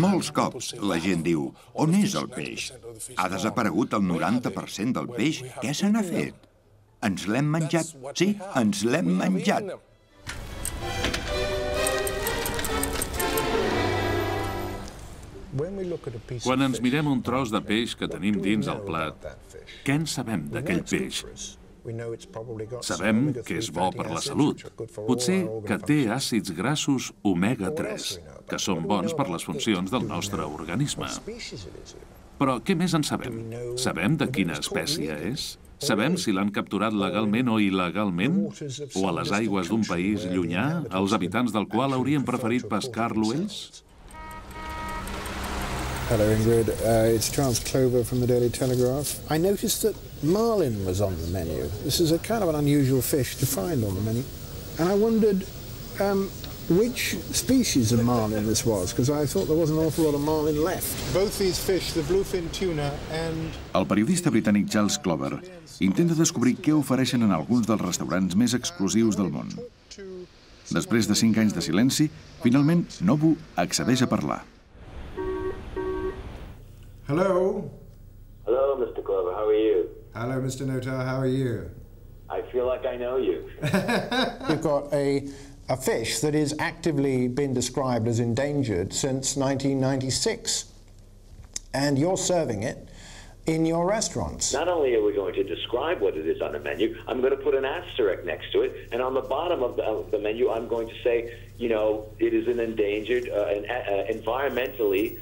Molts cops la gent diu, on és el peix? Ha desaparegut el 90% del peix. Què se n'ha fet? Ens l'hem menjat. Sí, ens l'hem menjat. Quan ens mirem un tros de peix que tenim dins el plat, què en sabem d'aquell peix? Sabem que és bo per la salut. Potser que té àcids grassos omega-3, que són bons per les funcions del nostre organisme. Però què més en sabem? Sabem de quina espècie és? Sabem si l'han capturat legalment o il·legalment? O a les aigües d'un país llunyà, els habitants del qual haurien preferit pescar-lo ells? Hello, Ingrid. It's Charles Clover from the Daily Telegraph. I noticed that marlin was on the menu. This is a kind of an unusual fish to find on the menu. And I wondered which species of marlin this was, because I thought there was an awful lot of marlin left. Both these fish, the bluefin tuna and... El periodista britànic Charles Clover intenta descobrir què ofereixen en alguns dels restaurants més exclusius del món. Després de 5 anys de silenci, finalment Nobu accedeix a parlar. Hello. Hello, Mr. Clover. How are you? Hello, Mr. Notar. How are you? I feel like I know you. We've got a fish that is actively been described as endangered since 1996. And you're serving it in your restaurants. Not only are we going to describe what it is on the menu, I'm going to put an asterisk next to it, and on the bottom of the menu, I'm going to say, you know, it is an endangered, environmentally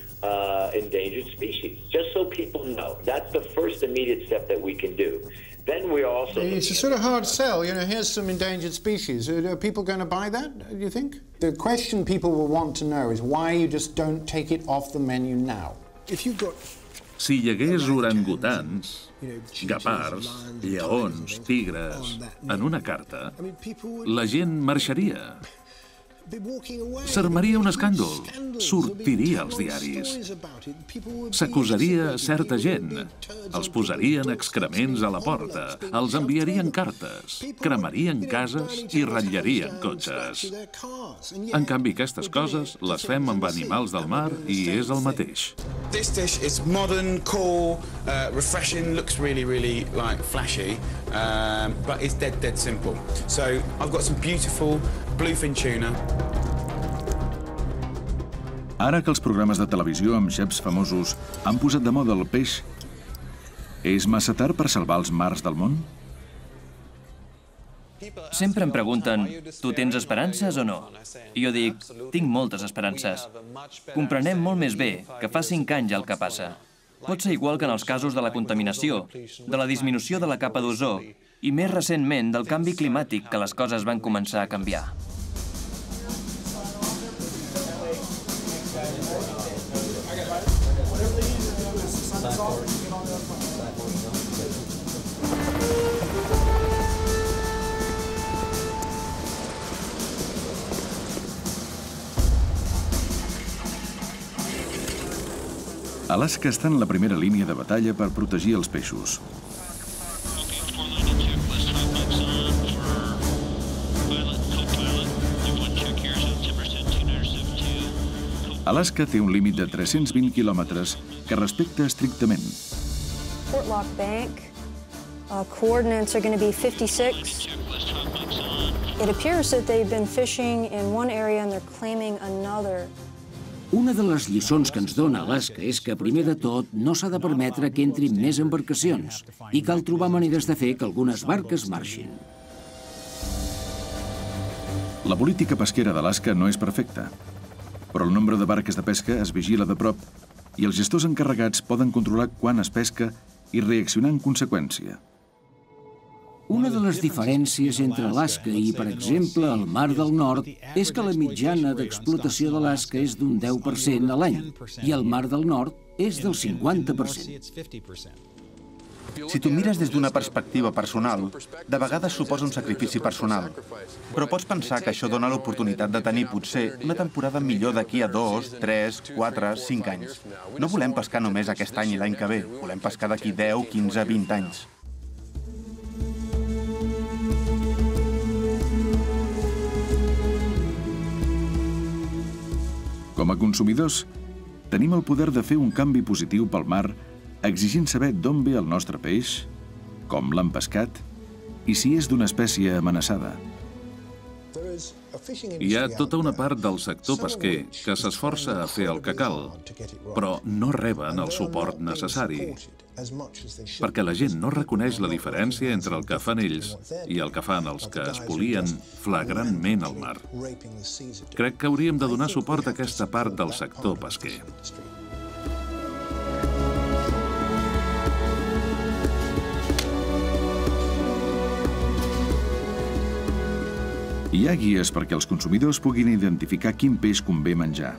endangered species, just so people know. That's the first immediate step that we can do. Then we're also... It's a sort of hard sell, you know, here's some endangered species. Are people going to buy that, do you think? The question people will want to know is why you just don't take it off the menu now. If you've got... Si hi hagués orangutans, guepards, lleons, tigres, en una carta, la gent marxaria. S'armaria un escàndol, sortiria als diaris, s'acusaria certa gent, els posarien excrements a la porta, els enviarien cartes, cremarien cases i ratllarien cotxes. En canvi, aquestes coses les fem amb animals del mar i és el mateix. This dish is modern, cool, refreshing, looks really, really like flashy, but it's dead simple. So I've got some beautiful bluefin tuna. Ara que els programes de televisió amb xefs famosos han posat de moda el peix, és massa tard per salvar els mars del món? Sempre em pregunten, tu tens esperances o no? I jo dic, tinc moltes esperances. Comprenem molt més bé que fa 5 anys el que passa. Pot ser igual que en els casos de la contaminació, de la disminució de la capa d'ozó i més recentment del canvi climàtic que les coses van començar a canviar. Alaska està en la primera línia de batalla per protegir els peixos. Alaska té un límit de 320 quilòmetres que respecta estrictament. Portlock Bank, coordinates are going to be 56. It appears that they've been fishing in one area and they're claiming another. Una de les lliçons que ens dona Alaska és que, primer de tot, no s'ha de permetre que entrin més embarcacions i cal trobar maneres de fer que algunes barques marxin. La política pesquera d'Alaska no és perfecta, però el nombre de barques de pesca es vigila de prop i els gestors encarregats poden controlar quan es pesca i reaccionar en conseqüència. Una de les diferències entre Alaska i, per exemple, el Mar del Nord és que la mitjana d'explotació d'Alaska és d'un 10% a l'any i el Mar del Nord és del 50%. Si tu mires des d'una perspectiva personal, de vegades suposa un sacrifici personal. Però pots pensar que això dona l'oportunitat de tenir potser una temporada millor d'aquí a 2, 3, 4, 5 anys. No volem pescar només aquest any i l'any que ve, volem pescar d'aquí 10, 15, 20 anys. Com a consumidors, tenim el poder de fer un canvi positiu pel mar exigint saber d'on ve el nostre peix, com l'han pescat i si és d'una espècie amenaçada. Hi ha tota una part del sector pesquer que s'esforça a fer el que cal, però no reben el suport necessari, perquè la gent no reconeix la diferència entre el que fan ells i el que fan els que espolien flagrantment el mar. Crec que hauríem de donar suport a aquesta part del sector pesquer. Hi ha guies perquè els consumidors puguin identificar quin peix convé menjar.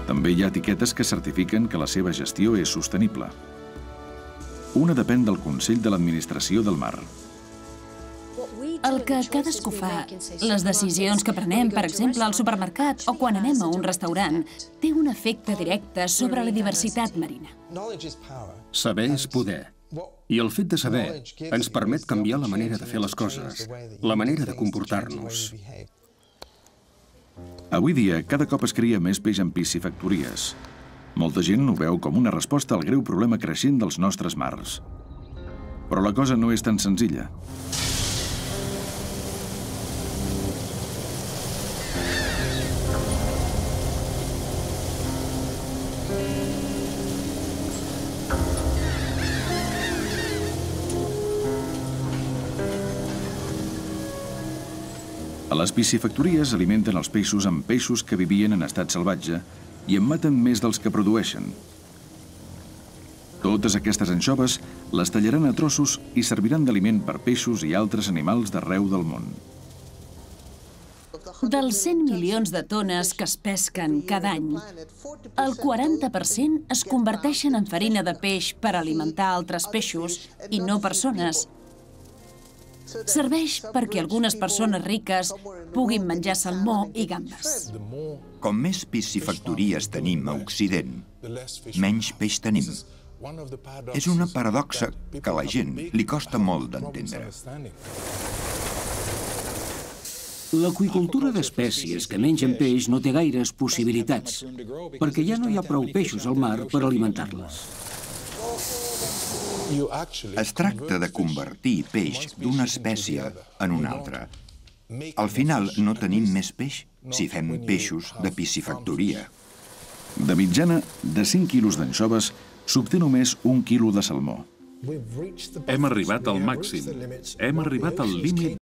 També hi ha etiquetes que certifiquen que la seva gestió és sostenible. Una depèn del Consell de l'Administració del Mar. El que cadascú fa, les decisions que prenem, per exemple, al supermercat o quan anem a un restaurant, té un efecte directe sobre la diversitat marina. Saber és poder. I el fet de saber ens permet canviar la manera de fer les coses, la manera de comportar-nos. Avui dia, cada cop es cria més peix en piscifactories. Molta gent ho veu com una resposta al greu problema creixent dels nostres mars. Però la cosa no és tan senzilla. A les piscifactories alimenten els peixos amb peixos que vivien en estat salvatge i en maten més dels que produeixen. Totes aquestes anxoves les tallaran a trossos i serviran d'aliment per peixos i altres animals d'arreu del món. Dels 100 milions de tones que es pesquen cada any, el 40% es converteixen en farina de peix per alimentar altres peixos i no persones. Serveix perquè algunes persones riques puguin menjar salmó i gambes. Com més piscifactories tenim a Occident, menys peix tenim. És una paradoxa que a la gent li costa molt d'entendre. L'aqüicultura d'espècies que mengen peix no té gaires possibilitats, perquè ja no hi ha prou peixos al mar per alimentar-les. Es tracta de convertir peix d'una espècie en una altra. Al final no tenim més peix si fem peixos de piscifactoria. De mitjana, de 5 quilos d'anxoves s'obté només 1 quilo de salmó. Hem arribat al màxim. Hem arribat al límit